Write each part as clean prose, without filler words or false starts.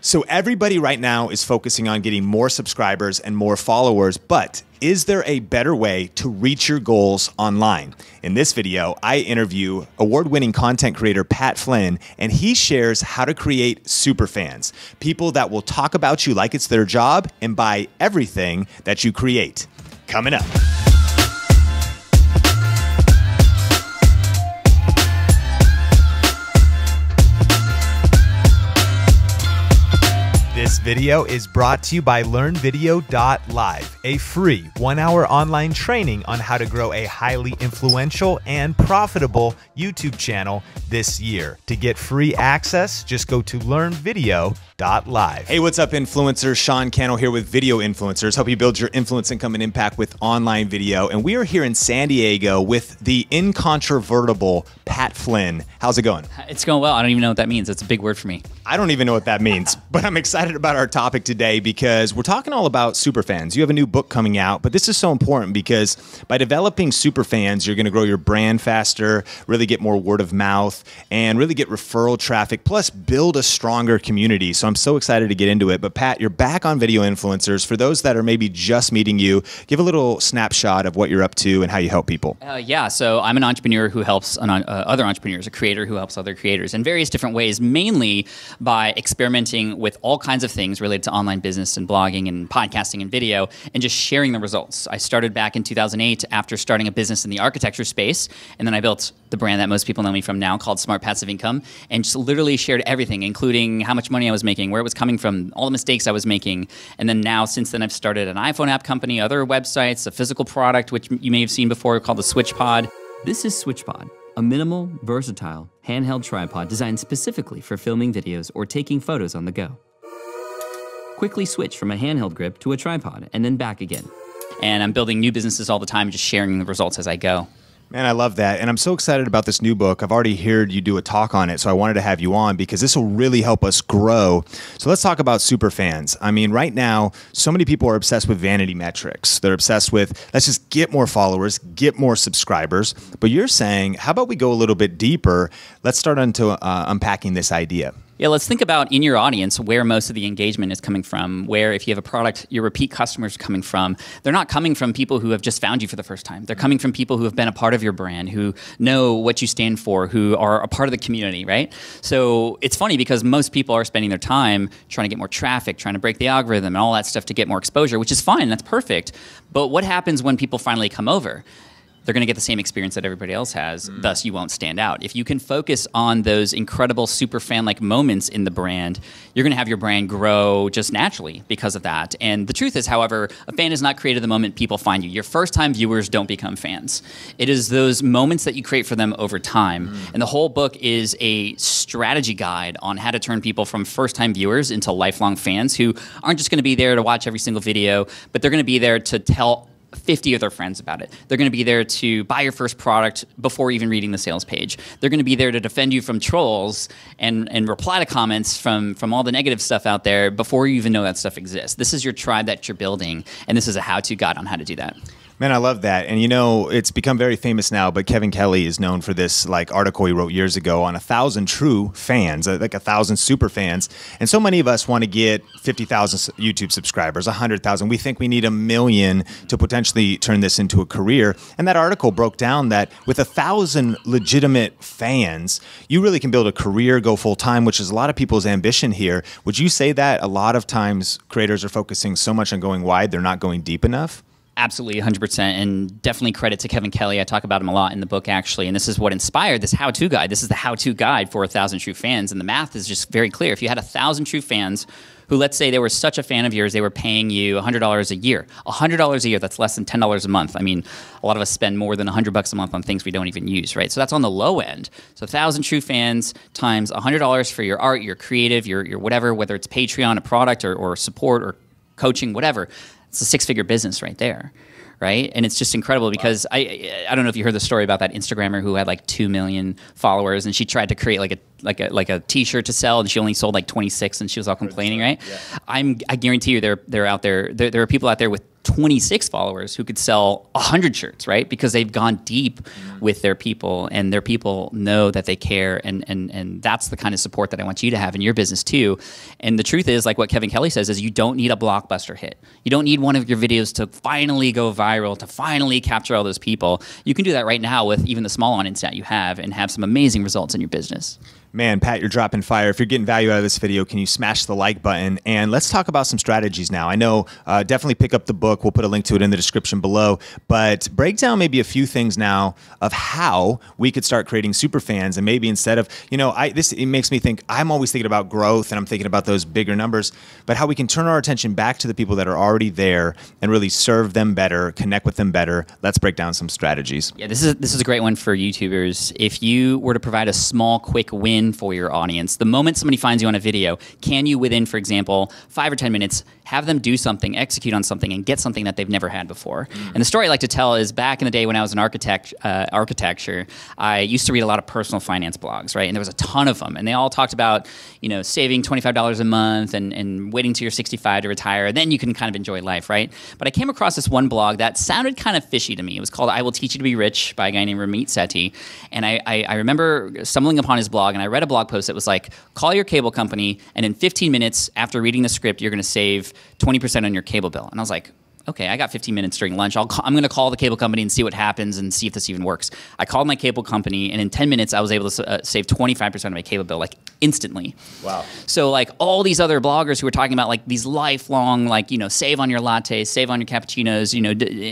So everybody right now is focusing on getting more subscribers and more followers, but is there a better way to reach your goals online? In this video, I interview award-winning content creator Pat Flynn, and he shares how to create superfans, people that will talk about you like it's their job and buy everything that you create. Coming up. This video is brought to you by LearnVideo.live, a free 1-hour online training on how to grow a highly influential and profitable YouTube channel this year. To get free access, just go to LearnVideo.live. Hey, what's up, influencers? Sean Cannell here with Video Influencers. Help you build your influence, income, and impact with online video. And we are here in San Diego with the incontrovertible Pat Flynn. How's it going? It's going well. I don't even know what that means. It's a big word for me. I don't even know what that means, but I'm excited about our topic today because we're talking all about superfans. You have a new book coming out, but this is so important because by developing superfans, you're going to grow your brand faster, really get more word of mouth, and really get referral traffic, plus build a stronger community. So I'm so excited to get into it. But Pat, you're back on Video Influencers. For those that are maybe just meeting you, give a little snapshot of what you're up to and how you help people. Yeah, so I'm an entrepreneur who helps other entrepreneurs, a creator who helps other creators in various different ways, mainly by experimenting with all kinds of things related to online business and blogging and podcasting and video and just sharing the results. I started back in 2008 after starting a business in the architecture space, and then I built the brand that most people know me from now called Smart Passive Income, and just literally shared everything, including how much money I was making, where it was coming from, all the mistakes I was making. And then now, since then, I've started an iPhone app company, other websites, a physical product, which you may have seen before, called the SwitchPod. This is SwitchPod, a minimal, versatile, handheld tripod designed specifically for filming videos or taking photos on the go. Quickly switch from a handheld grip to a tripod and then back again. And I'm building new businesses all the time, just sharing the results as I go. Man, I love that. And I'm so excited about this new book. I've already heard you do a talk on it, so I wanted to have you on because this will really help us grow. So let's talk about superfans. I mean, right now, so many people are obsessed with vanity metrics. They're obsessed with, let's just get more followers, get more subscribers. But you're saying, how about we go a little bit deeper? Let's start into unpacking this idea. Yeah, let's think about in your audience where most of the engagement is coming from, where if you have a product, your repeat customers are coming from. They're not coming from people who have just found you for the first time. They're coming from people who have been a part of your brand, who know what you stand for, who are a part of the community, right? So it's funny because most people are spending their time trying to get more traffic, trying to break the algorithm and all that stuff to get more exposure, which is fine, that's perfect. But what happens when people finally come over? They're going to get the same experience that everybody else has, thus you won't stand out. If you can focus on those incredible super fan-like moments in the brand, you're going to have your brand grow just naturally because of that. And the truth is, however, a fan is not created the moment people find you. Your first-time viewers don't become fans. It is those moments that you create for them over time. And the whole book is a strategy guide on how to turn people from first-time viewers into lifelong fans who aren't just going to be there to watch every single video, but they're going to be there to tell 50 of their friends about it. They're going to be there to buy your first product before even reading the sales page. They're going to be there to defend you from trolls and reply to comments from all the negative stuff out there before you even know that stuff exists. This is your tribe that you're building, and this is a how-to guide on how to do that. Man, I love that. And you know, it's become very famous now, but Kevin Kelly is known for this article he wrote years ago on 1,000 true fans, like 1,000 super fans. And so many of us want to get 50,000 YouTube subscribers, 100,000. We think we need 1 million to potentially turn this into a career. And that article broke down that with 1,000 legitimate fans, you really can build a career, go full time, which is a lot of people's ambition here. Would you say that a lot of times creators are focusing so much on going wide, they're not going deep enough? Absolutely, 100%, and definitely credit to Kevin Kelly. I talk about him a lot in the book, actually, and this is what inspired this how-to guide. This is the how-to guide for 1,000 true fans, and the math is just very clear. If you had 1,000 true fans who, let's say they were such a fan of yours, they were paying you $100 a year. $100 a year, that's less than $10 a month. I mean, a lot of us spend more than $100 a month on things we don't even use, right? So that's on the low end. So 1,000 true fans times $100 for your art, your creative, your whatever, whether it's Patreon, a product, or support, or coaching, whatever. It's a six-figure business right there, right? And it's just incredible because I don't know if you heard the story about that Instagrammer who had like 2 million followers, and she tried to create like a T-shirt to sell, and she only sold like 26, and she was all complaining, right? Yeah. I guarantee you, they're out there. There are people out there with 26 followers who could sell 100 shirts, right? Because they've gone deep with their people, and their people know that they care, and that's the kind of support that I want you to have in your business too. And the truth is, like what Kevin Kelly says, is you don't need a blockbuster hit. You don't need one of your videos to finally go viral, to finally capture all those people. You can do that right now with even the small audience that you have and have some amazing results in your business. Man, Pat, you're dropping fire. If you're getting value out of this video, can you smash the like button? And let's talk about some strategies now. I know, definitely pick up the book. We'll put a link to it in the description below. But break down maybe a few things now of how we could start creating super fans. And maybe instead of, it makes me think, I'm always thinking about growth and I'm thinking about those bigger numbers, but how we can turn our attention back to the people that are already there and really serve them better, connect with them better. Let's break down some strategies. Yeah, this is a great one for YouTubers. If you were to provide a small, quick win for your audience, the moment somebody finds you on a video, can you, within, for example, 5 or 10 minutes, have them do something, execute on something, and get something that they've never had before? And the story I like to tell is back in the day when I was in architecture, I used to read a lot of personal finance blogs, right? And there was a ton of them, and they all talked about, saving $25 a month and waiting till you're 65 to retire, and then you can kind of enjoy life, right? But I came across this one blog that sounded kind of fishy to me. It was called "I Will Teach You to Be Rich" by a guy named Ramit Sethi, and I remember stumbling upon his blog, and I read a blog post that was like, call your cable company, and in 15 minutes after reading the script, you're going to save 20% on your cable bill. And I was like, okay, I got 15 minutes during lunch. I'm going to call the cable company and see what happens and see if this even works. I called my cable company, and in 10 minutes, I was able to save 25% of my cable bill, like instantly. Wow. So like all these other bloggers who were talking about like these lifelong, like, save on your lattes, save on your cappuccinos,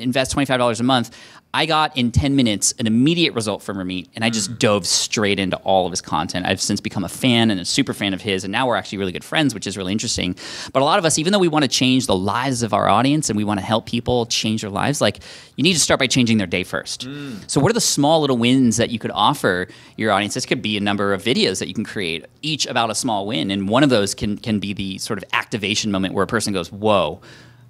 invest $25 a month. I got in 10 minutes an immediate result from Ramit, and I just dove straight into all of his content. I've since become a fan and a super fan of his, and now we're actually really good friends, which is really interesting. But a lot of us, even though we want to change the lives of our audience and we want to help people change their lives, like, you need to start by changing their day first. So what are the small little wins that you could offer your audience? This could be a number of videos that you can create, each about a small win, and one of those can be the sort of activation moment where a person goes, whoa,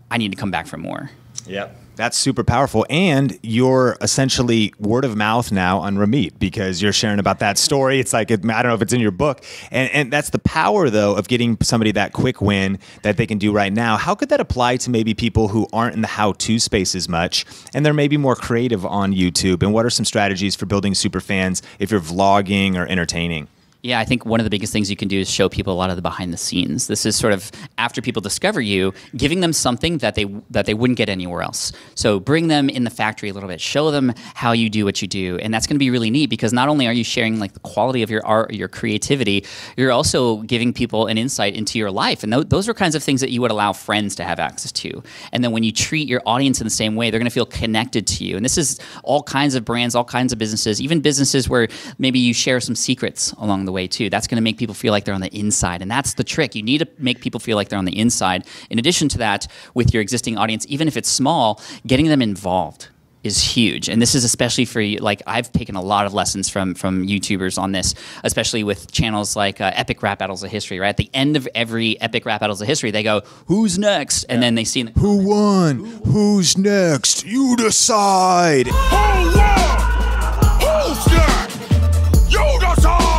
I need to come back for more. Yep. That's super powerful. And you're essentially word of mouth now on Ramit because you're sharing about that story. It's like, I don't know if it's in your book. And that's the power, though, of getting somebody that quick win that they can do right now. How could that apply to maybe people who aren't in the how-to space as much and they're maybe more creative on YouTube? And what are some strategies for building super fans if you're vlogging or entertaining? Yeah, I think one of the biggest things you can do is show people a lot of the behind the scenes. This is sort of, after people discover you, giving them something that they wouldn't get anywhere else. So bring them in the factory a little bit, show them how you do what you do, and that's going to be really neat because not only are you sharing like the quality of your art, your creativity, you're also giving people an insight into your life, and those are kinds of things that you would allow friends to have access to. And then when you treat your audience in the same way, they're going to feel connected to you. And this is all kinds of brands, all kinds of businesses, even businesses where maybe you share some secrets along the way too. That's going to make people feel like they're on the inside, and that's the trick. You need to make people feel like they're on the inside. In addition to that, with your existing audience, even if it's small, getting them involved is huge. And this is especially for you. Like, I've taken a lot of lessons from YouTubers on this, especially with channels like Epic Rap Battles of History, right? At the end of every Epic Rap Battles of History, they go, who's next? And then they see who won? Who's next? You decide. Hold on! Who's next? You decide!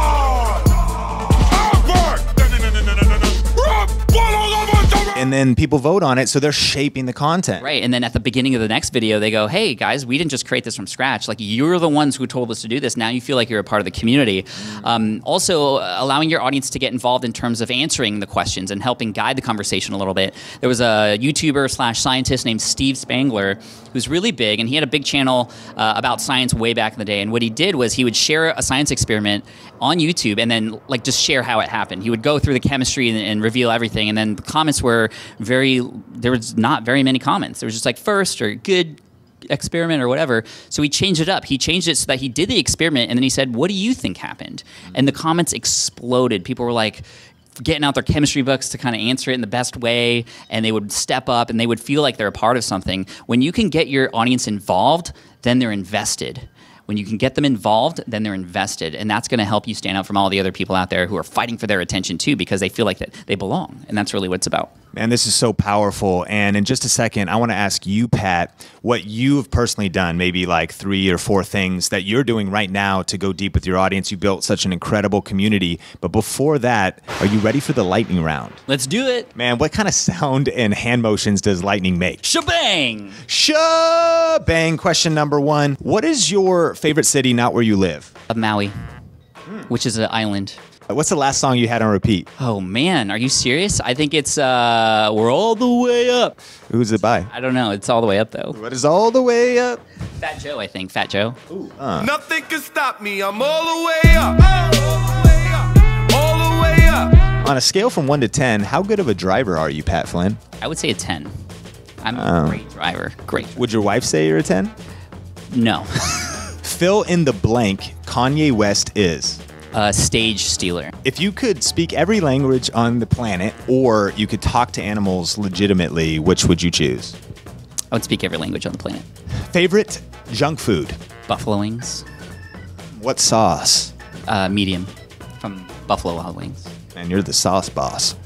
And then people vote on it, so they're shaping the content. Right, and then at the beginning of the next video, they go, hey, guys, we didn't just create this from scratch. Like, you're the ones who told us to do this. Now you feel like you're a part of the community. Also, allowing your audience to get involved in terms of answering the questions and helping guide the conversation a little bit. There was a YouTuber/scientist named Steve Spangler who's really big, and he had a big channel about science way back in the day. And what he did was he would share a science experiment on YouTube and then like just share how it happened. He would go through the chemistry and reveal everything, and then the comments were there was not very many comments. There was just like first or good experiment or whatever. So he changed it up. He changed it so that he did the experiment and then he said, what do you think happened? And the comments exploded. People were like getting out their chemistry books to kind of answer it in the best way, and they would step up and they would feel like they're a part of something. When you can get your audience involved, then they're invested. When you can get them involved, then they're invested. And that's going to help you stand out from all the other people out there who are fighting for their attention too, because they feel like that they belong. And that's really what it's about. Man, this is so powerful. And in just a second, I want to ask you, Pat, what you've personally done, maybe like 3 or 4 things that you're doing right now to go deep with your audience. You built such an incredible community. But before that, are you ready for the lightning round? Let's do it. Man, what kind of sound and hand motions does lightning make? Shebang! Shebang! Question number 1. What is your favorite city, not where you live? Maui, which is an island. What's the last song you had on repeat? Oh man, are you serious? I think it's We're All the Way Up. Who's it by? I don't know. It's all the way up though. What is all the way up? Fat Joe, I think. Fat Joe. Nothing can stop me. I'm all the way up. All the way up. On a scale from 1 to 10, how good of a driver are you, Pat Flynn? I would say a 10. I'm a great driver. Great. Would your wife say you're a 10? No. Fill in the blank. Kanye West is. Stage stealer. If you could speak every language on the planet, or you could talk to animals legitimately, which would you choose? I would speak every language on the planet. Favorite junk food? Buffalo wings. What sauce? Medium. From Buffalo Wild Wings. Man, you're the sauce boss.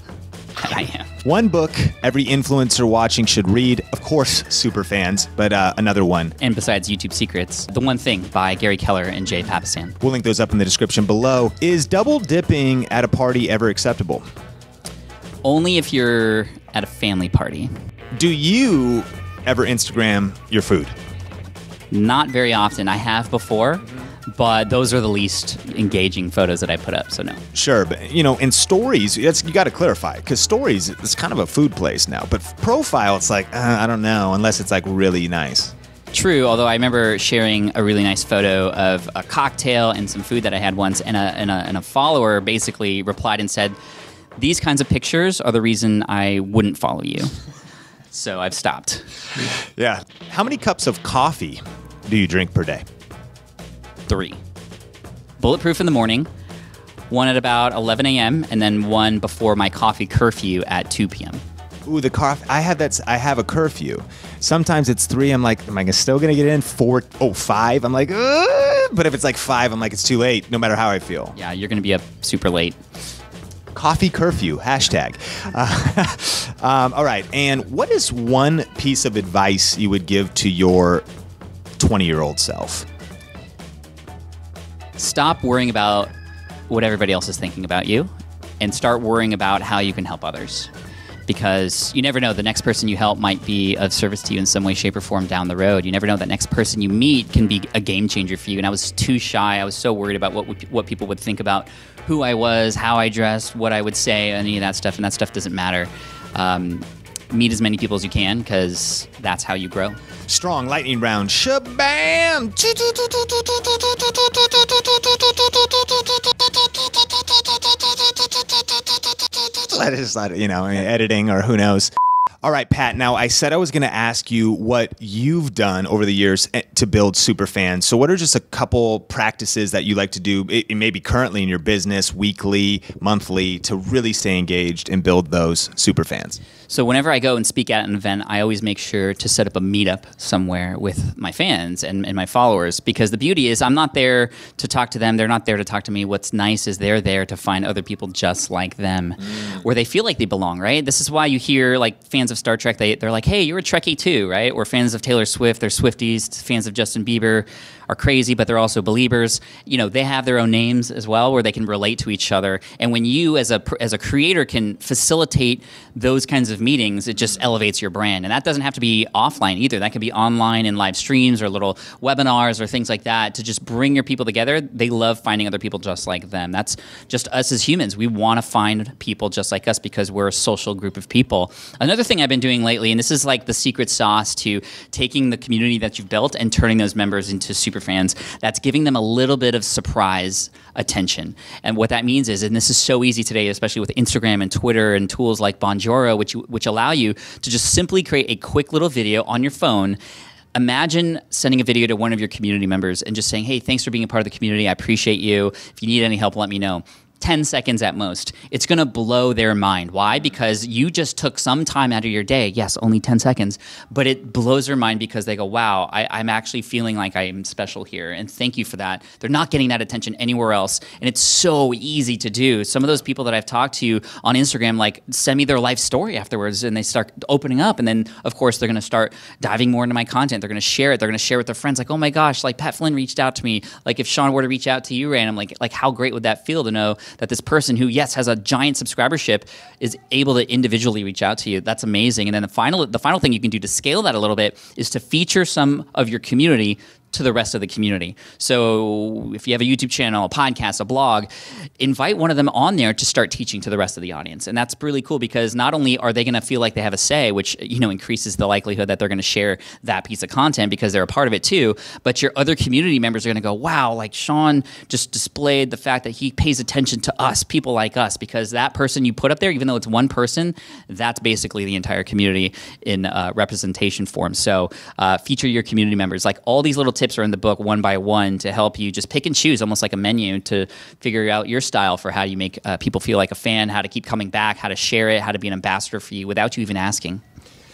I am. One book every influencer watching should read. Of course, Superfans, but another one. And besides YouTube Secrets, The One Thing by Gary Keller and Jay Papasan. We'll link those up in the description below. Is double dipping at a party ever acceptable? Only if you're at a family party. Do you ever Instagram your food? Not very often. I have before, but those are the least engaging photos that I put up, so no. Sure, but you know, in stories, you got to clarify, because stories, it's kind of a food place now. But profile, it's like, I don't know, unless it's like really nice. True, although I remember sharing a really nice photo of a cocktail and some food that I had once, and a follower basically replied and said, "These kinds of pictures are the reason I wouldn't follow you." So I've stopped. Yeah. How many cups of coffee do you drink per day? 3. Bulletproof in the morning, 1 at about 11 a.m., and then 1 before my coffee curfew at 2 p.m. Ooh, the coffee. I have a curfew. Sometimes it's 3. I'm like, am I still going to get in? 4, 5. I'm like, ugh. But if it's like 5, I'm like, it's too late, no matter how I feel. Yeah, you're going to be up super late. Coffee curfew, hashtag. All right. And what is one piece of advice you would give to your 20-year-old self? Stop worrying about what everybody else is thinking about you and start worrying about how you can help others. Because you never know, the next person you help might be of service to you in some way, shape, or form down the road. You never know, that next person you meet can be a game changer for you. And I was too shy. I was so worried about what people would think about who I was, how I dressed, what I would say, any of that stuff. And that stuff doesn't matter. Meet as many people as you can, because that's how you grow. Strong lightning round. Shabam! Let it, you know, editing or who knows. All right, Pat, now I said I was going to ask you what you've done over the years to build Superfans. So what are just a couple practices that you like to do, maybe currently in your business, weekly, monthly, to really stay engaged and build those Superfans? So whenever I go and speak at an event, I always make sure to set up a meetup somewhere with my fans and my followers, because the beauty is I'm not there to talk to them. They're not there to talk to me. What's nice is they're there to find other people just like them, where they feel like they belong, right? This is why you hear like fans of Star Trek, they're like, hey, you're a Trekkie too, right? Or fans of Taylor Swift, they're Swifties. Fans of Justin Bieber are crazy, but they're also believers. You know, they have their own names as well, where they can relate to each other. And when you, as a creator, can facilitate those kinds of meetings, it just elevates your brand. And that doesn't have to be offline either. That can be online in live streams or little webinars or things like that, to just bring your people together. They love finding other people just like them. That's just us as humans. We want to find people just like us because we're a social group of people. Another thing I've been doing lately, and this is like the secret sauce to taking the community that you've built and turning those members into super fans, that's giving them a little bit of surprise attention. And what that means is, and this is so easy today, especially with Instagram and Twitter and tools like Bonjoro, which allow you to just simply create a quick little video on your phone. Imagine sending a video to one of your community members and just saying, hey, thanks for being a part of the community. I appreciate you. If you need any help, let me know. 10 seconds at most. It's going to blow their mind. Why? Because you just took some time out of your day. Yes, only 10 seconds, but it blows their mind because they go, wow, I'm actually feeling like I'm special here. And thank you for that. They're not getting that attention anywhere else. And it's so easy to do. Some of those people that I've talked to on Instagram, like, send me their life story afterwards, and they start opening up. And then, of course, they're going to start diving more into my content. They're going to share it. They're going to share with their friends. Like, oh my gosh, like Pat Flynn reached out to me. Like, if Sean were to reach out to you randomly, like how great would that feel to know that this person who, yes, has a giant subscribership is able to individually reach out to you? That's amazing. And then the final thing you can do to scale that a little bit is to feature some of your community to the rest of the community. So if you have a YouTube channel, a podcast, a blog, invite one of them on there to start teaching to the rest of the audience. And that's really cool because not only are they going to feel like they have a say, which, you know, increases the likelihood that they're going to share that piece of content because they're a part of it too, but your other community members are going to go, wow, like Sean just displayed the fact that he pays attention to us, people like us, because that person you put up there, even though it's one person, that's basically the entire community in representation form. So feature your community members. Like, all these little tips are in the book one by one to help you just pick and choose, almost like a menu, to figure out your style for how you make people feel like a fan, how to keep coming back, how to share it, how to be an ambassador for you without you even asking.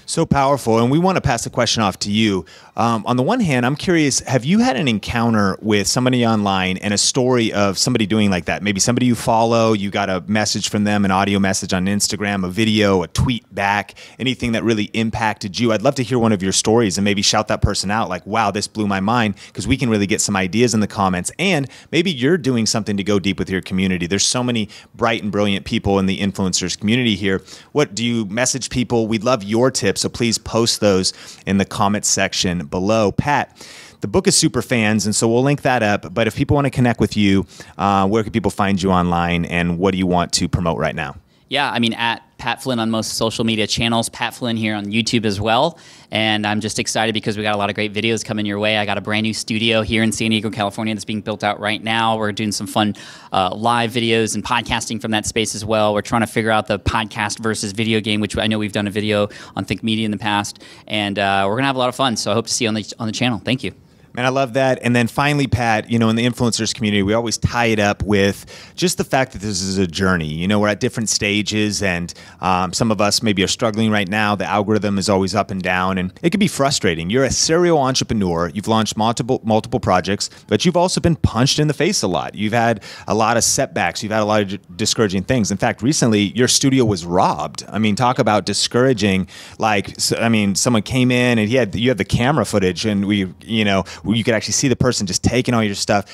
So powerful. And we want to pass the question off to you. On the one hand, I'm curious, have you had an encounter with somebody online and a story of somebody doing like that? Maybe somebody you follow, you got a message from them, an audio message on Instagram, a video, a tweet back, anything that really impacted you. I'd love to hear one of your stories and maybe shout that person out like, wow, this blew my mind, because we can really get some ideas in the comments. And maybe you're doing something to go deep with your community. There's so many bright and brilliant people in the influencers community here. What do you message people? We'd love your tips. So please post those in the comments section below. Pat, the book is Superfans, and so we'll link that up. But if people want to connect with you, where can people find you online, and what do you want to promote right now? Yeah, I mean, at Pat Flynn on most social media channels, Pat Flynn here on YouTube as well. And I'm just excited because we got a lot of great videos coming your way. I got a brand new studio here in San Diego, California that's being built out right now. We're doing some fun live videos and podcasting from that space as well. We're trying to figure out the podcast versus video game, which I know we've done a video on Think Media in the past. And we're going to have a lot of fun. So I hope to see you on the channel. Thank you. Man, I love that. And then finally, Pat, you know, in the influencers community, we always tie it up with just the fact that this is a journey. You know, we're at different stages, and some of us maybe are struggling right now. The algorithm is always up and down, and it can be frustrating. You're a serial entrepreneur. You've launched multiple projects, but you've also been punched in the face a lot. You've had a lot of setbacks. You've had a lot of discouraging things. In fact, recently, your studio was robbed. I mean, talk about discouraging. Like, I mean, someone came in, and you had the camera footage, and you could actually see the person just taking all your stuff.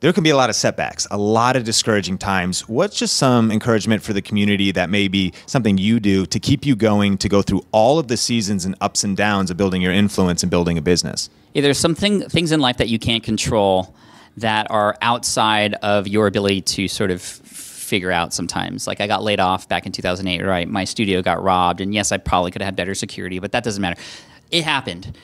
There can be a lot of setbacks, a lot of discouraging times. What's just some encouragement for the community that may be something you do to keep you going, to go through all of the seasons and ups and downs of building your influence and building a business? Yeah, there's things in life that you can't control that are outside of your ability to sort of figure out sometimes. Like, I got laid off back in 2008, right? My studio got robbed, and yes, I probably could have had better security, but that doesn't matter. It happened.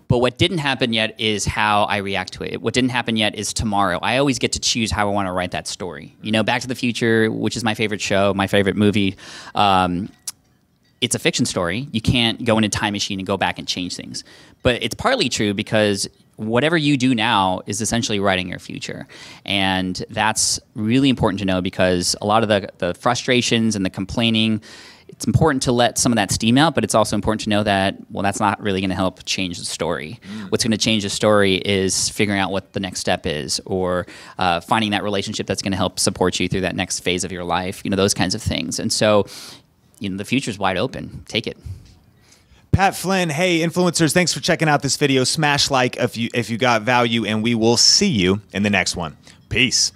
But what didn't happen yet is how I react to it. What didn't happen yet is tomorrow. I always get to choose how I want to write that story. You know, Back to the Future, which is my favorite show, my favorite movie, it's a fiction story. You can't go in a time machine and go back and change things. But it's partly true because whatever you do now is essentially writing your future. And that's really important to know, because a lot of the frustrations and the complaining, it's important to let some of that steam out, but it's also important to know that, well, that's not really going to help change the story. What's going to change the story is figuring out what the next step is, or finding that relationship that's going to help support you through that next phase of your life, you know, those kinds of things. And so, you know, the future's wide open. Take it. Pat Flynn, hey, influencers, thanks for checking out this video. Smash like if you got value, and we will see you in the next one. Peace.